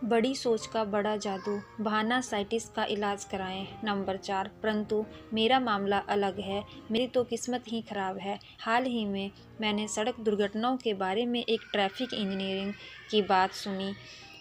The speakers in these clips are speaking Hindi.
बड़ी सोच का बड़ा जादू, बहाना साइटिस का इलाज कराएं। नंबर 4। परंतु मेरा मामला अलग है, मेरी तो किस्मत ही खराब है। हाल ही में मैंने सड़क दुर्घटनाओं के बारे में एक ट्रैफिक इंजीनियरिंग की बात सुनी।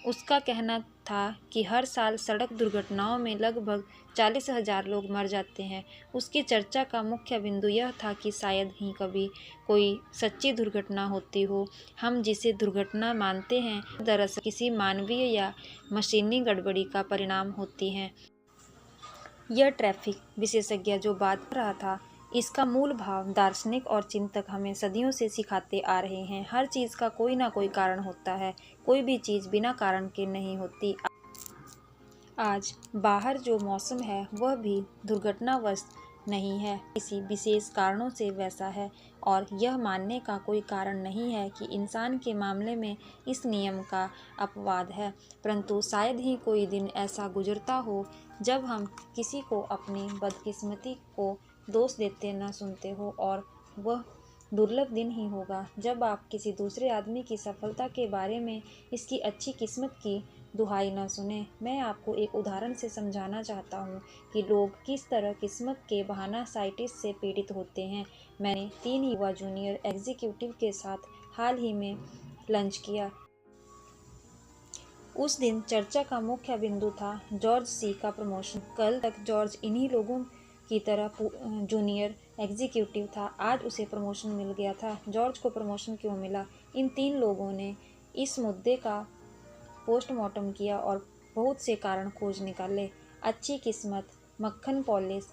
उसका कहना था कि हर साल सड़क दुर्घटनाओं में लगभग 40,000 लोग मर जाते हैं। उसकी चर्चा का मुख्य बिंदु यह था कि शायद ही कभी कोई सच्ची दुर्घटना होती हो। हम जिसे दुर्घटना मानते हैं दरअसल किसी मानवीय या मशीनी गड़बड़ी का परिणाम होती हैं। यह ट्रैफिक विशेषज्ञ जो बात कर रहा था, इसका मूल भाव दार्शनिक और चिंतक हमें सदियों से सिखाते आ रहे हैं। हर चीज़ का कोई ना कोई कारण होता है, कोई भी चीज़ बिना कारण के नहीं होती। आज बाहर जो मौसम है वह भी दुर्घटनावश नहीं है, किसी विशेष कारणों से वैसा है, और यह मानने का कोई कारण नहीं है कि इंसान के मामले में इस नियम का अपवाद है। परंतु शायद ही कोई दिन ऐसा गुजरता हो जब हम किसी को अपनी बदकिस्मती को दोष देते न सुनते हो, और वह दुर्लभ दिन ही होगा जब आप किसी दूसरे आदमी की सफलता के बारे में इसकी अच्छी किस्मत की दुहाई न सुने। मैं आपको एक उदाहरण से समझाना चाहता हूँ कि लोग किस तरह किस्मत के बहाना साइटिस से पीड़ित होते हैं। मैंने 3 युवा जूनियर एग्जीक्यूटिव के साथ हाल ही में लंच किया। उस दिन चर्चा का मुख्य बिंदु था जॉर्ज सी का प्रमोशन। कल तक जॉर्ज इन्हीं लोगों की तरह जूनियर एग्जीक्यूटिव था, आज उसे प्रमोशन मिल गया था। जॉर्ज को प्रमोशन क्यों मिला? इन 3 लोगों ने इस मुद्दे का पोस्टमार्टम किया और बहुत से कारण खोज निकाले। अच्छी किस्मत, मक्खन पॉलिश,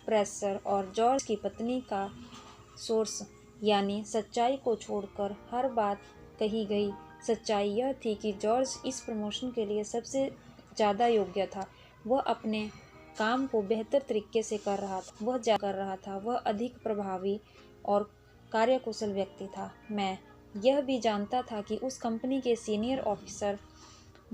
प्रेशर और जॉर्ज की पत्नी का सोर्स, यानी सच्चाई को छोड़कर हर बात कही गई। सच्चाई यह थी कि जॉर्ज इस प्रमोशन के लिए सबसे ज़्यादा योग्य था। वह अपने काम को बेहतर तरीके से कर रहा था। वह अधिक प्रभावी और कार्यकुशल व्यक्ति था। मैं यह भी जानता था कि उस कंपनी के सीनियर ऑफिसर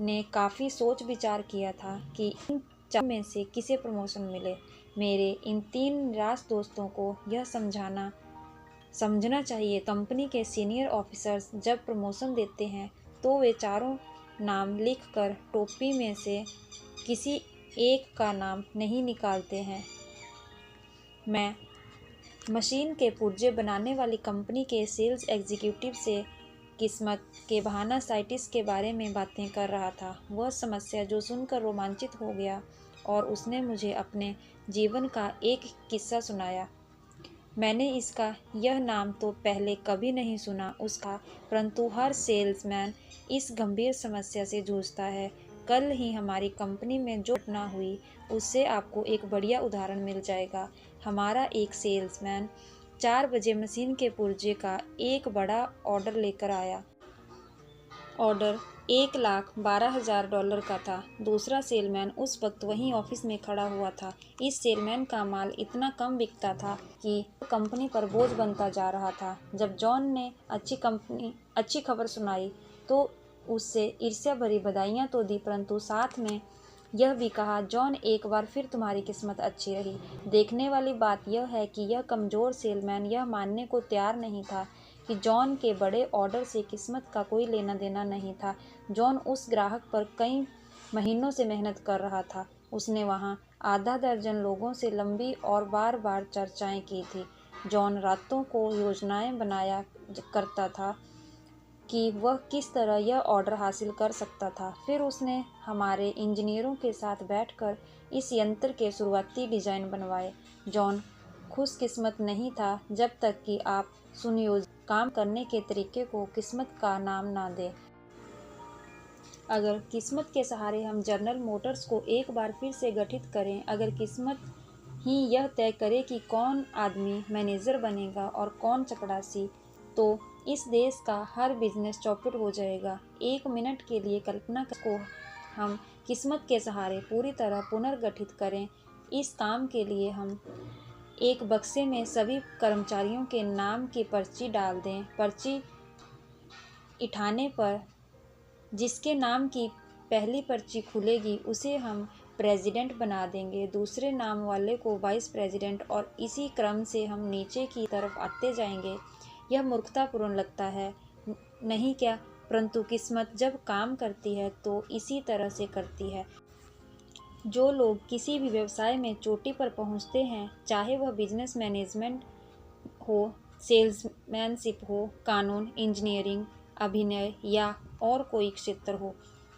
ने काफ़ी सोच विचार किया था कि इन 4 में से किसे प्रमोशन मिले। मेरे इन 3 निराश दोस्तों को यह समझना चाहिए, कंपनी के सीनियर ऑफिसर्स जब प्रमोशन देते हैं तो वे चारों नाम लिखकर टोपी में से किसी एक का नाम नहीं निकालते हैं। मैं मशीन के पुर्जे बनाने वाली कंपनी के सेल्स एग्जीक्यूटिव से किस्मत के बहाना साइटिस के बारे में बातें कर रहा था। वह समस्या जो सुनकर रोमांचित हो गया और उसने मुझे अपने जीवन का एक किस्सा सुनाया। मैंने इसका यह नाम तो पहले कभी नहीं सुना उसका, परंतु हर सेल्समैन इस गंभीर समस्या से जूझता है। कल ही हमारी कंपनी में जो घटना हुई उससे आपको एक बढ़िया उदाहरण मिल जाएगा। हमारा एक सेल्समैन 4 बजे मशीन के पुर्जे का एक बड़ा ऑर्डर लेकर आया। ऑर्डर $1,12,000 का था। दूसरा सेलमैन उस वक्त वहीं ऑफिस में खड़ा हुआ था। इस सेलमैन का माल इतना कम बिकता था कि कंपनी पर बोझ बनता जा रहा था। जब जॉन ने अच्छी खबर सुनाई तो उससे ईर्ष्या भरी बधाइयाँ तो दी, परंतु साथ में यह भी कहा, जॉन एक बार फिर तुम्हारी किस्मत अच्छी रही। देखने वाली बात यह है कि यह कमज़ोर सेलमैन यह मानने को तैयार नहीं था कि जॉन के बड़े ऑर्डर से किस्मत का कोई लेना देना नहीं था। जॉन उस ग्राहक पर कई महीनों से मेहनत कर रहा था। उसने वहां आधा दर्जन लोगों से लंबी और बार बार चर्चाएं की थी। जॉन रातों को योजनाएं बनाया करता था कि वह किस तरह यह ऑर्डर हासिल कर सकता था। फिर उसने हमारे इंजीनियरों के साथ बैठकर इस यंत्र के शुरुआती डिज़ाइन बनवाए। जॉन खुशकिस्मत नहीं था जब तक कि आप सुनियोजित काम करने के तरीके को किस्मत का नाम ना दें। अगर किस्मत के सहारे हम जनरल मोटर्स को एक बार फिर से गठित करें, अगर किस्मत ही यह तय करे कि कौन आदमी मैनेजर बनेगा और कौन चपरासी, तो इस देश का हर बिजनेस चौपट हो जाएगा। 1 मिनट के लिए कल्पना को हम किस्मत के सहारे पूरी तरह पुनर्गठित करें। इस काम के लिए हम एक बक्से में सभी कर्मचारियों के नाम की पर्ची डाल दें। पर्ची उठाने पर जिसके नाम की पहली पर्ची खुलेगी उसे हम प्रेसिडेंट बना देंगे, दूसरे नाम वाले को वाइस प्रेसिडेंट, और इसी क्रम से हम नीचे की तरफ आते जाएंगे। यह मूर्खतापूर्ण लगता है, नहीं क्या? परंतु किस्मत जब काम करती है तो इसी तरह से करती है। जो लोग किसी भी व्यवसाय में चोटी पर पहुंचते हैं, चाहे वह बिजनेस मैनेजमेंट हो, सेल्समैनशिप हो, कानून, इंजीनियरिंग, अभिनय या और कोई क्षेत्र हो,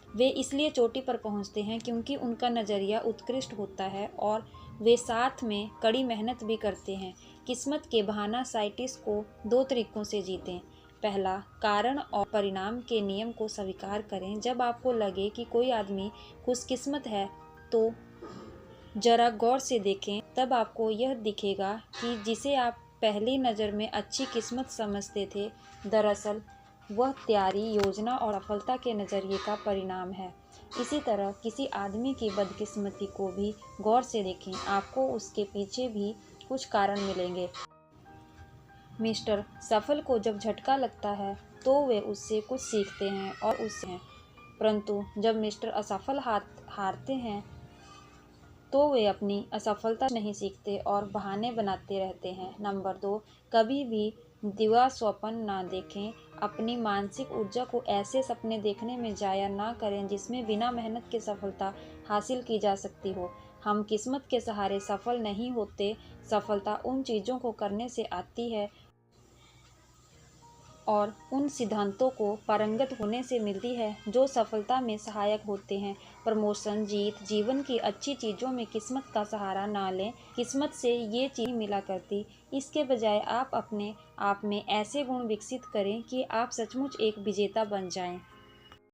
वे इसलिए चोटी पर पहुंचते हैं क्योंकि उनका नज़रिया उत्कृष्ट होता है और वे साथ में कड़ी मेहनत भी करते हैं। किस्मत के बहाना साइंटिस्ट को 2 तरीकों से जीतें। पहला, कारण और परिणाम के नियम को स्वीकार करें। जब आपको लगे कि कोई आदमी खुशकिस्मत है तो जरा गौर से देखें, तब आपको यह दिखेगा कि जिसे आप पहली नज़र में अच्छी किस्मत समझते थे, दरअसल वह तैयारी, योजना और सफलता के नज़रिए का परिणाम है। इसी तरह किसी आदमी की बदकिस्मती को भी गौर से देखें, आपको उसके पीछे भी कुछ कारण मिलेंगे। मिस्टर सफल को जब झटका लगता है तो वे उससे कुछ सीखते हैं और उससे हैं, परंतु जब मिस्टर असफल हारते हैं तो वे अपनी असफलता नहीं सीखते और बहाने बनाते रहते हैं। नंबर 2, कभी भी दिवा स्वप्न ना देखें। अपनी मानसिक ऊर्जा को ऐसे सपने देखने में जाया ना करें जिसमें बिना मेहनत के सफलता हासिल की जा सकती हो। हम किस्मत के सहारे सफल नहीं होते। सफलता उन चीज़ों को करने से आती है और उन सिद्धांतों को पारंगत होने से मिलती है जो सफलता में सहायक होते हैं। प्रमोशन, जीत, जीवन की अच्छी चीज़ों में किस्मत का सहारा ना लें। किस्मत से ये चीज़ मिला करती। इसके बजाय आप अपने आप में ऐसे गुण विकसित करें कि आप सचमुच एक विजेता बन जाएं।